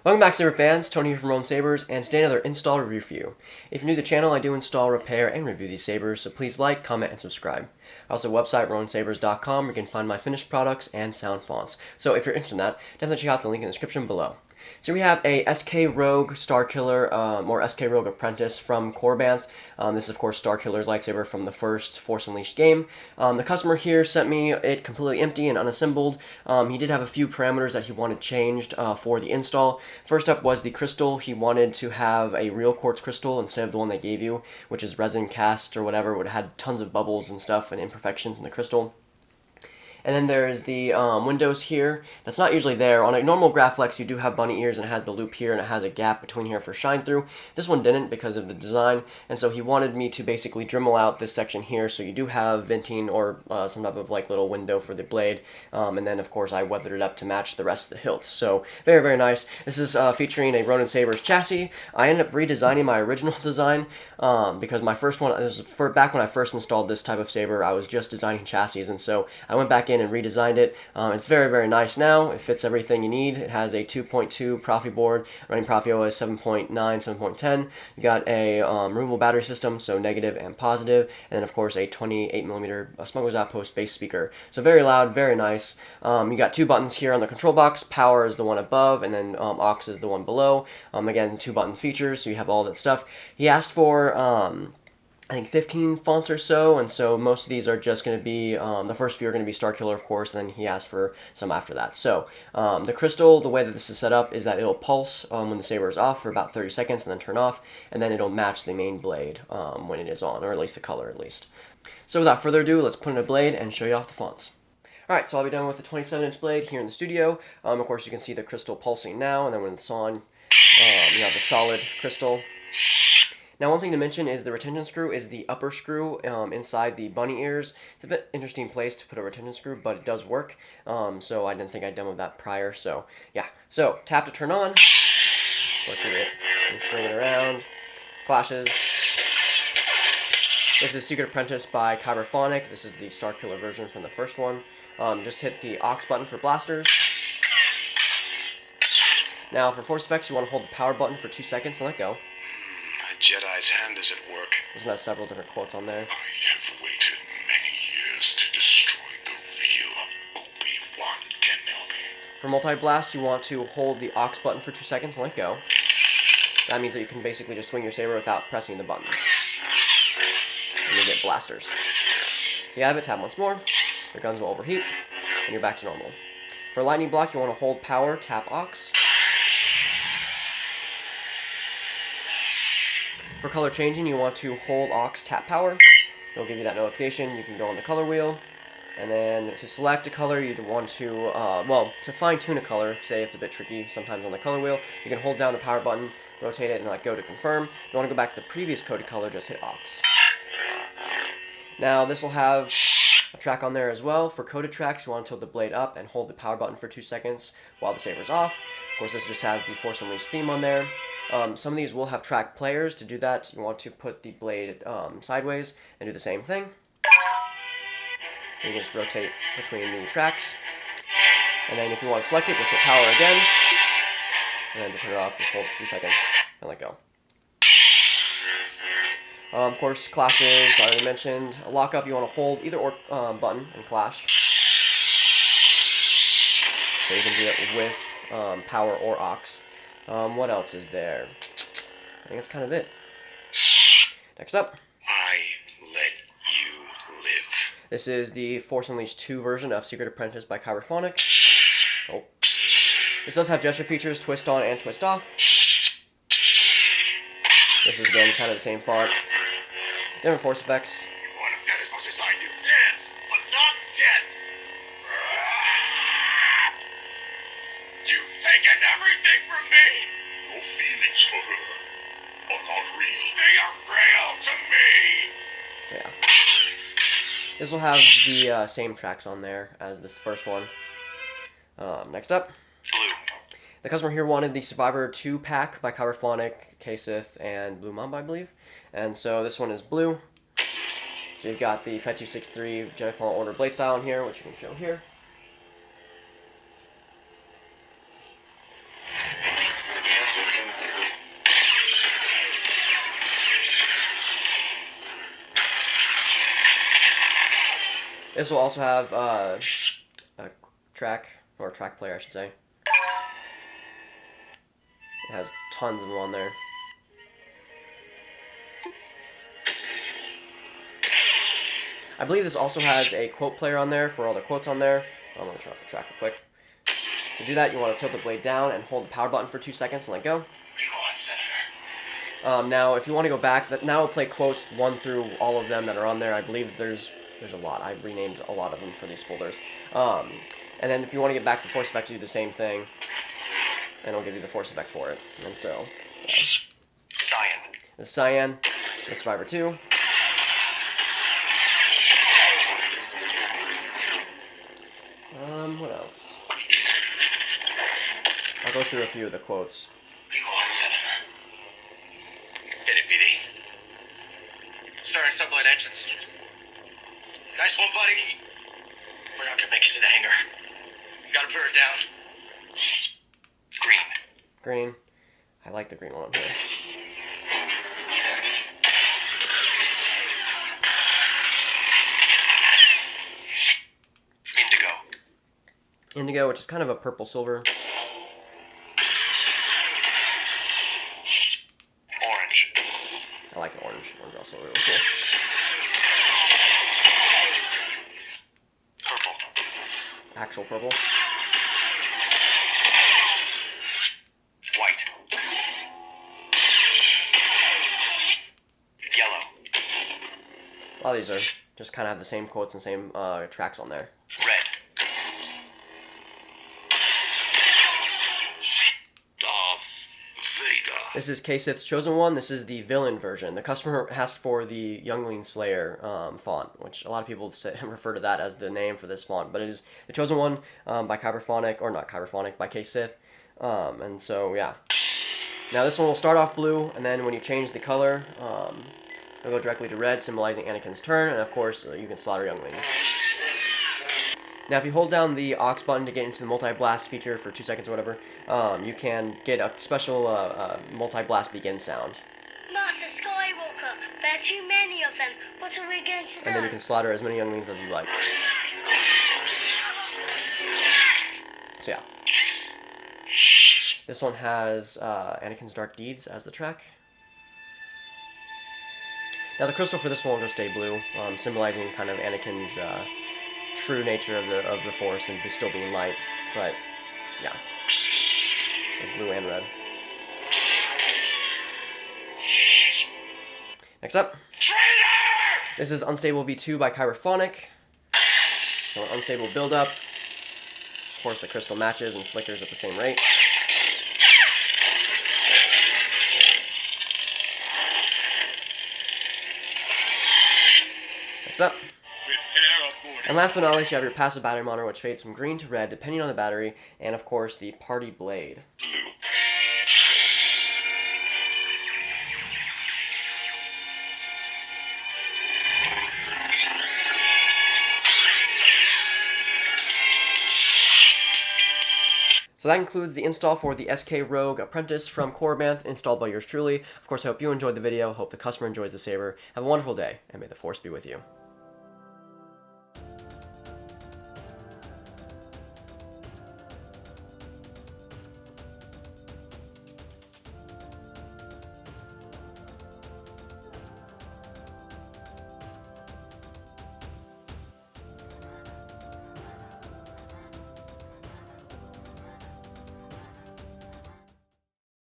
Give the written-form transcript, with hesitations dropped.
Welcome back, Saber fans. Tony here from Ronin Sabers, and today another install review for you. If you're new to the channel, I do install, repair, and review these sabers, so please like, comment, and subscribe. I also have a website, roninsabers.com, where you can find my finished products and sound fonts. So if you're interested in that, definitely check out the link in the description below. So we have a Sk-Rogue Starkiller, or Sk-Rogue Apprentice from Korbanth. This is, of course, Starkiller's lightsaber from the first Force Unleashed game. The customer here sent me it completely empty and unassembled. He did have a few parameters that he wanted changed for the install. First up was the crystal. He wanted to have a real quartz crystal instead of the one they gave you, which is resin cast or whatever, would have had tons of bubbles and stuff and imperfections in the crystal. And then there's the windows here. That's not usually there. On a normal Graflex, you do have bunny ears, and it has the loop here, and it has a gap between here for shine through. This one didn't because of the design, and so he wanted me to basically Dremel out this section here, so you do have venting or some type of like little window for the blade. And then, of course, I weathered it up to match the rest of the hilt. So very, very nice. This is featuring a Ronin Sabers chassis. I ended up redesigning my original design because my first one, this was back when I first installed this type of saber, I was just designing chassis, and so I went back in and redesigned it. It's very, very nice now. It fits everything you need. It has a 2.2 Proffieboard running ProffieOS 7.9, 7.10. You got a removable battery system, so negative and positive, and then of course a 28mm Smuggler's Outpost bass speaker. So very loud, very nice. You got two buttons here on the control box. Power is the one above, and then aux is the one below. Again, two button features, so you have all that stuff. He asked for I think 15 fonts or so, and so most of these are just going to be, the first few are going to be Starkiller, of course, and then he asked for some after that. So, the crystal, the way that this is set up is that it'll pulse when the saber is off for about 30 seconds and then turn off, and then it'll match the main blade when it is on, or at least the color at least. So without further ado, let's put in a blade and show you off the fonts. Alright, so I'll be done with the 27-inch blade here in the studio. Of course, you can see the crystal pulsing now, and then when it's on, you have the solid crystal. Now, one thing to mention is the retention screw is the upper screw inside the bunny ears. It's a bit interesting place to put a retention screw, but it does work. So I didn't think I'd demoed that prior. So yeah. So tap to turn on. Let's do it. And swing it around. Flashes. This is Secret Apprentice by Korbanth. This is the Starkiller version from the first one. Just hit the aux button for blasters. Now for force effects, you want to hold the power button for 2 seconds and let go. Jedi's hand is at work. This one has several different quotes on there. I have waited many years to destroy the real Obi-Wan Kenobi. For multi-blast, you want to hold the aux button for 2 seconds and let go. That means that you can basically just swing your saber without pressing the buttons. And you get blasters. So you have it, tap once more, your guns will overheat, and you're back to normal. For lightning block, you want to hold power, tap aux. For color changing, you want to hold aux, tap power. It'll give you that notification. You can go on the color wheel. And then to select a color, you'd want to, to fine-tune a color, say it's a bit tricky sometimes on the color wheel, you can hold down the power button, rotate it, and let go to confirm. If you want to go back to the previous coded color, just hit aux. Now, this will have a track on there as well. For coded tracks, you want to tilt the blade up and hold the power button for 2 seconds while the saber's off. Of course, this just has the Force Unleashed theme on there. Some of these will have track players. To do that, you want to put the blade sideways and do the same thing. You can just rotate between the tracks. And then if you want to select it, just hit power again. And then to turn it off, just hold for 2 seconds and let go. Of course, clashes, I already mentioned. A lockup, you want to hold either or button and clash. So you can do it with power or aux. What else is there? I think that's kind of it. Next up. I let you live. This is the Force Unleashed 2 version of Secret Apprentice by Korbanth. Oh. This does have gesture features, twist on and twist off. This is again kind of the same font. Different force effects. You want to get as much as I do? Yes, but not yet. You've taken everything from me. Your feelings for her are not real. They are real to me. So yeah. This will have the same tracks on there as this first one. Next up. Blue. The customer here wanted the Survivor 2 pack by Korbanth, K-Sith, and Blue Mamba, I believe. And so this one is blue. So you've got the Fed 263 Jedi Fallen Order blade style in here, which you can show here. This will also have a track, or a track player, I should say. It has tons of them on there. I believe this also has a quote player on there for all the quotes on there. I'm going to turn off the track real quick. To do that, you want to tilt the blade down and hold the power button for 2 seconds and let go. Now, if you want to go back, now it'll play quotes 1 through all of them that are on there. I believe there's a lot. I renamed a lot of them for these folders. And then if you want to get back to force effects, you do the same thing, and it'll give you the force effect for it. And so, yeah. Cyan. This is Cyan, the Survivor 2. What else? I'll go through a few of the quotes. Be gone, Senator. Hit it, PD. Starting sublight engines. Nice one, buddy. We're not gonna make it to the hangar. Gotta put her down. Green. Green. I like the green one up here. Indigo, which is kind of a purple silver. Orange. I like the orange. Orange also really cool. Purple. Actual purple. White. Yellow. A lot of these are just kind of have the same quotes and same tracks on there. Red. This is K-Sith's Chosen One. This is the villain version. The customer asked for the Youngling Slayer font, which a lot of people refer to that as the name for this font, but it is the Chosen One by Kyberphonic, or not Kyberphonic, by K-Sith. And so, yeah. Now this one will start off blue, and then when you change the color, it'll go directly to red, symbolizing Anakin's turn, and of course, you can slaughter Younglings. Now, if you hold down the aux button to get into the multi-blast feature for 2 seconds or whatever, you can get a special multi-blast begin sound. Master Skywalker, there are too many of them. What are we going to do? And then you can slaughter as many younglings as you like. So yeah. This one has Anakin's Dark Deeds as the track. Now the crystal for this one will just stay blue, symbolizing kind of Anakin's true nature of the Force and still being light, but yeah. So blue and red. Next up, this is Unstable V2 by Kyberphonic. So an unstable build-up. Of course, the crystal matches and flickers at the same rate. Next up. And last but not least, you have your passive battery monitor, which fades from green to red, depending on the battery, and of course, the party blade. So that concludes the install for the Sk-Rogue Apprentice from Korbanth, installed by yours truly. Of course, I hope you enjoyed the video, hope the customer enjoys the saber. Have a wonderful day, and may the Force be with you.